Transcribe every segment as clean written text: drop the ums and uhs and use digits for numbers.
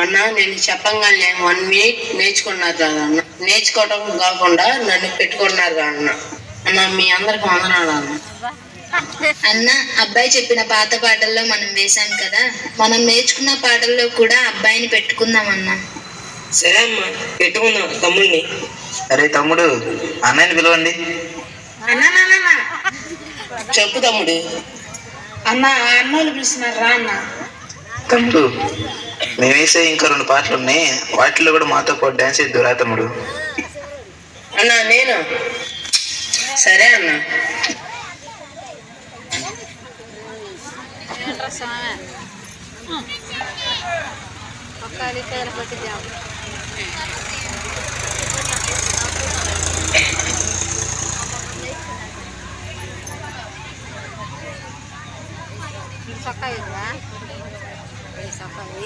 అన్న నేను చెప్పంగానే 1 minute నేర్చుకున్నారు కదా అన్న. నేర్చుకోవటం కాకుండా నన్ను పెట్టుకున్నారు కదా అన్న. అన్న మీ అందరికి వందనాలు అన్న. అన్న అబ్బాయి చెప్పిన పాత పాటల్లో మనం వేశాం కదా, మనం నేర్చుకున్న పాటల్లో కూడా అబ్బాయిని పెట్టుకుందాం అన్న. సరే అమ్మా, పెట్టుకుందాం తమ్ముడిని. అరే తమ్ముడు, అన్నయ్యని పిలవండి. అన్నా చెప్పు తమ్ముడు. అన్న అన్నోళ్ళు పిలుస్తున్నారు రా అన్న. తమ్ముడు, మేము వేసే ఇంకా 2 పాటలు ఉన్నాయి, వాటిలో కూడా మాతో పాటు డాన్స్ చేద్దురా తమ్ముడు. అన్నా నేను సరే అన్న.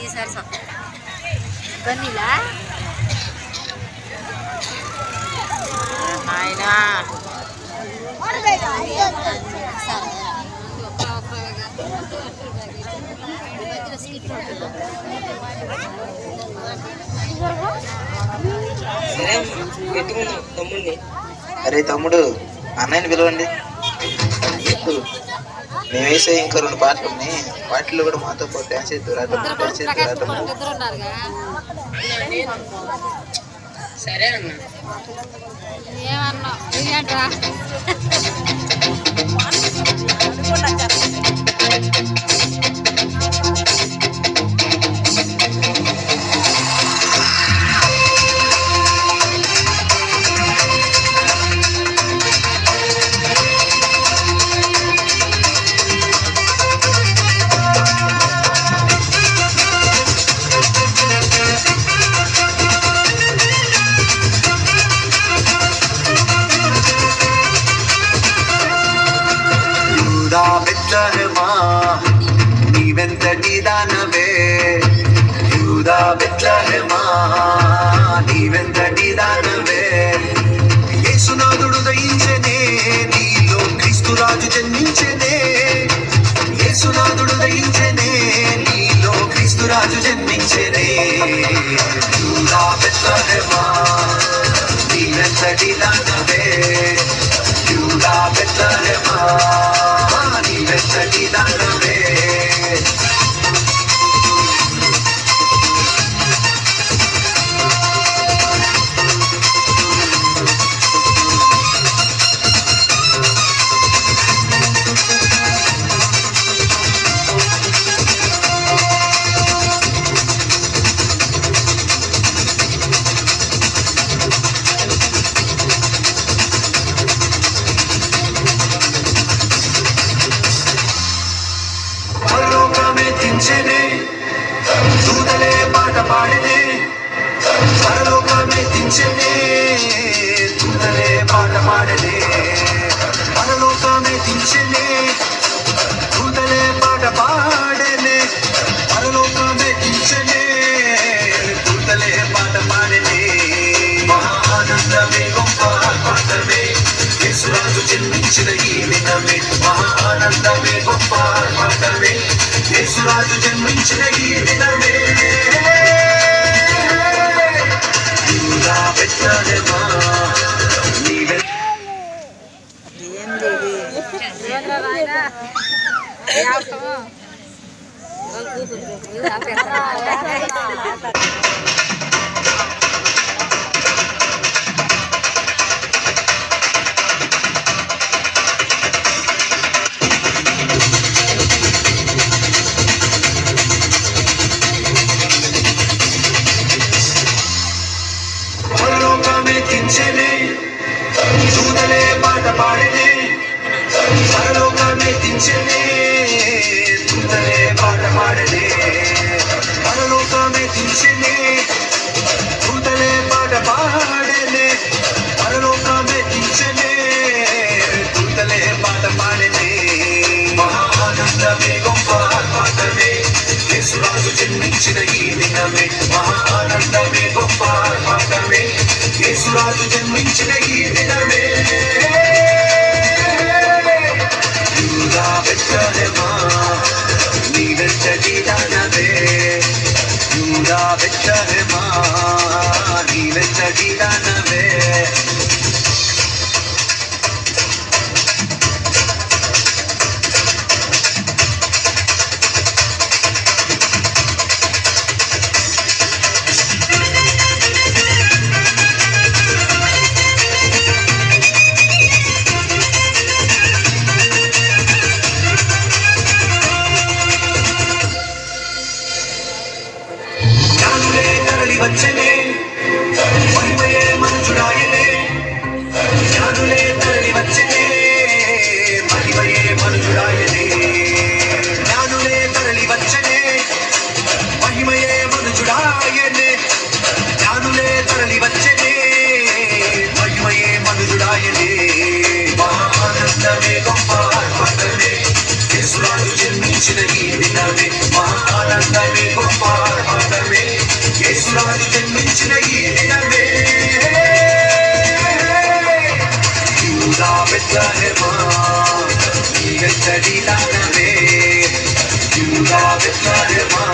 ఈసారి బన్నీలా నాయనా పెట్టుకుందాం తమ్ముడిని. అరే తమ్ముడు, అన్నయ్యని పిలవండి. మేము వేసే ఇంకా 2 పాటలు ఉన్నాయి, వాటిలో కూడా మాతో పాటు డాన్స్ చేద్దురా తమ్ముడు. సరే అన్న. ఏమన్నా బెత్లెహేమా నీవెంతటి దానవే, యూదా బెత్లెహేమా నీవెంతటి దానవే. యేసునాథుడు దయించెనే, నీలో క్రీస్తు రాజు జన్మించెనే. యేసునాథుడు దయించెనే, నీలో క్రీస్తు రాజు జన్మించెనే. యూదా బెత్లెహేమా నీవెంతటి దానవే, యూదా బెత్లెహేమా నీవెంతటి దానవే. దూతలే పాట పాడినే, పరలోకమే దించెనే. దూతలే పాట పాడనే, పరలోకమే దించెనే. దూతలే పాట పాడనే, పరలోకమే దించెనే. దూతలే పాట పాడనే. మహా ఆనందమే గొప్ప ఆర్భాటమే, యేసురాజు జన్మించిన ఈ దినమే. మహా ఆనందమే గొప్ప ఆర్భాటమే, యేసురాజు జన్మించిన ఈ దినమే. యూదా బెత్లెహేమా నీవే. దూతలే పాట పాడినే, పరలోకమే దించెనే. దూతలే పాట పాడనే, పరలోకమే దించెనే. దూతలే పాట పాడనే, పరలోకమే దించెనే. దూతలే పాట పాడనే. మహా ఆనందమే గొప్ప ఆర్భాటమే, యేసురాజు జన్మించిన ఈ దినమే. మహా ఆనందమే గొప్ప ఆర్భాటమే, యేసురాజు జన్మించిన ఈ దినమే. యూదా బెత్లెహేమా నీవెత్తడి దానవే యూదా బెత్లెహేమా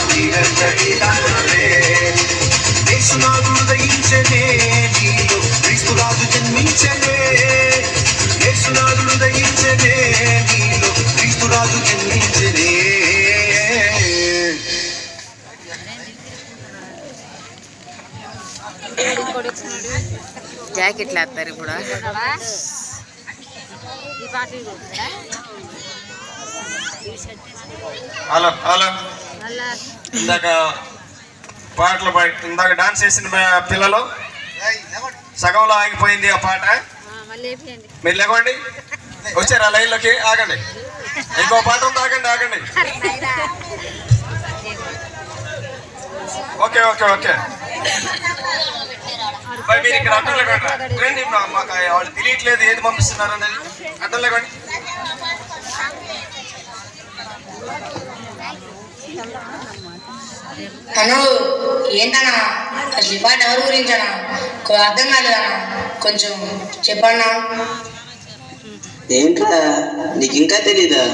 నీవెత్తడి దానవే యేసునాథుడు దయించనే నీలో క్రీస్తురాజు జన్మించనే యేసునాథుడు దయించనే నీలో క్రీస్తురాజు జన్మించనే జాకెట్లు వేస్తారు ఇప్పుడు ఈ పాట హలో హలో మళ్ళా ఇందాక పాటలు ఇందాక డాన్స్ చేసిన పిల్లలు సగంలో ఆగిపోయింది ఆ పాట. మళ్ళీ వేపియండి. మీరు లేకండి, వచ్చారా లైన్లోకి? ఆగండి, ఇంకో పాట ఉంది, ఆగండి ఆగండి. ఓకే ఓకే ఓకే మరి మీరు ఇక్కడ అడ్డం లేకండి రండి, మాకు వాళ్ళు తెలియట్లేదు ఏది పంపిస్తున్నారు అనేది. అడ్డం లేకండి. అను ఏంటన్నా అసలు ఈ పాట ఎవరి గురించి అన్నా అర్థం కాలేదన్నా, కొంచెం చెప్పన్నా. ఏంట్రా నీకు ఇంకా తెలీదా?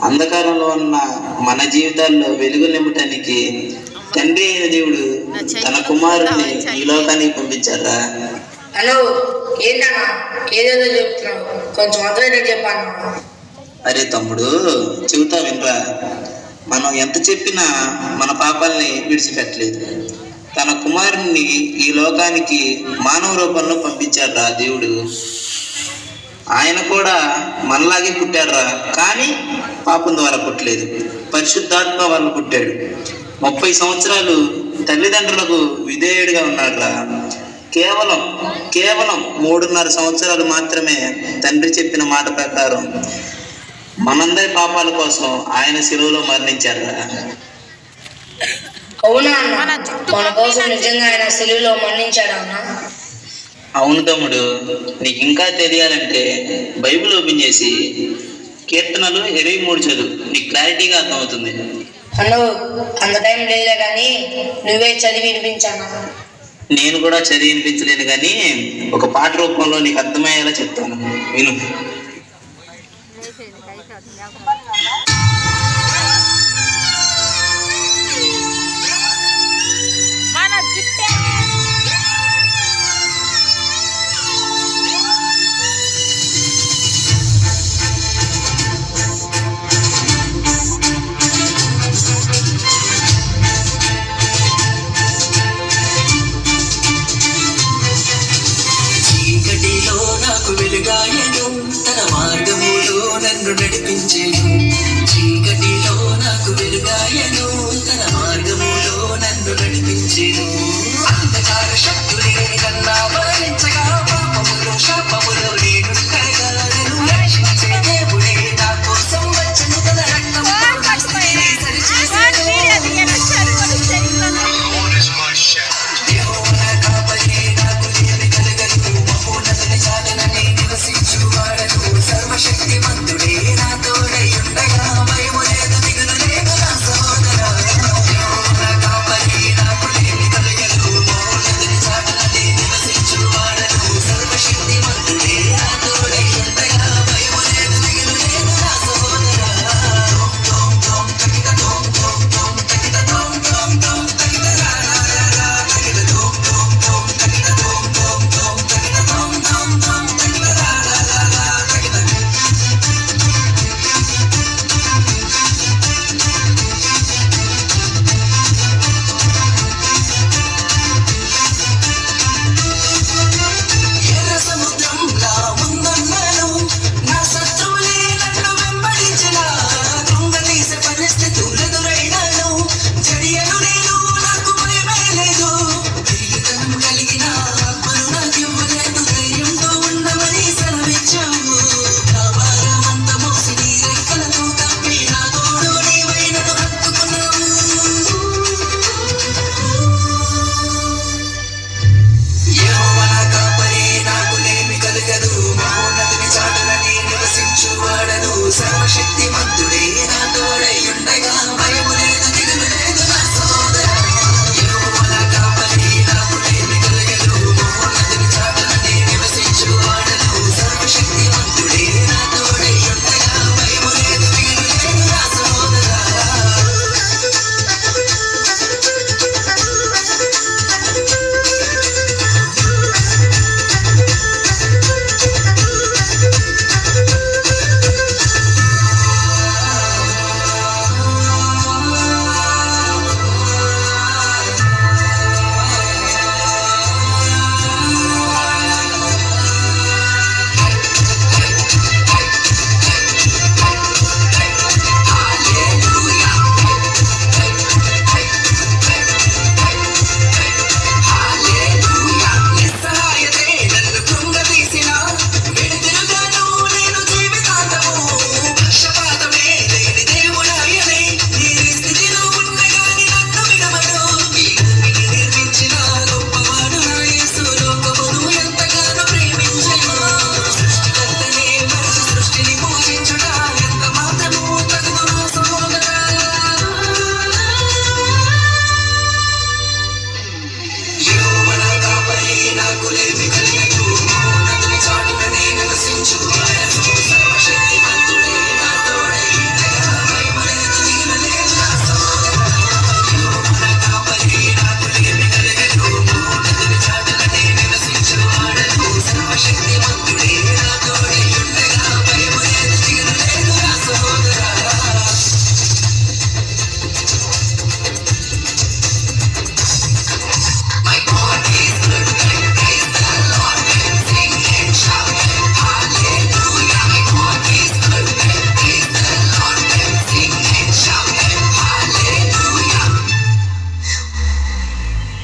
అంధకారంలో ఉన్న మన జీవితాల్లో వెలుగు నింపటానికి తండ్రి అయిన దేవుడు తన కుమారుడిని ఈ లోకానికి పంపించారా. అను ఏంటన్నా ఏదేదో చెప్తున్నావు, కొంచెం అర్థమయ్యేటట్టు చెప్పన్నా. అరే తమ్ముడు, చెబుతా వినరా. మనం ఎంత చెప్పినా మన పాపాలని విడిచిపెట్టలేదు. తన కుమారుణ్ణి ఈ లోకానికి మానవ రూపంలో పంపించాడురా దేవుడు. ఆయన కూడా మనలాగే పుట్టాడురా, కానీ పాపం ద్వారా పుట్టలేదు, పరిశుద్ధాత్మ వల్ల పుట్టాడు. 30 సంవత్సరాలు తల్లిదండ్రులకు విధేయుడిగా ఉన్నాడురా. కేవలం 3.5 సంవత్సరాలు మాత్రమే తండ్రి చెప్పిన మాట ప్రకారం మనందరి పాపాల కోసం ఆయన శిలువలో మరణించారా. అవునా అన్న, మన కోసం నిజంగా ఆయన సిలువలో మరణించాడా అన్న? అవును తమ్ముడు, నీకు ఇంకా తెలియాలంటే బైబిల్ ఓపెన్ చేసి కీర్తనలు 23 చదువు, నీకు క్లారిటీగా అర్థమవుతుంది. అను అంత టైం లేదులే కానీ నువ్వే చదివి వినిపించాను. నేను కూడా చదివి వినిపించలేను కానీ ఒక పాట రూపంలో నీకు అర్థమయ్యేలా చెప్తాను, విను. వేసేయండి, కైకి అవుతుంది.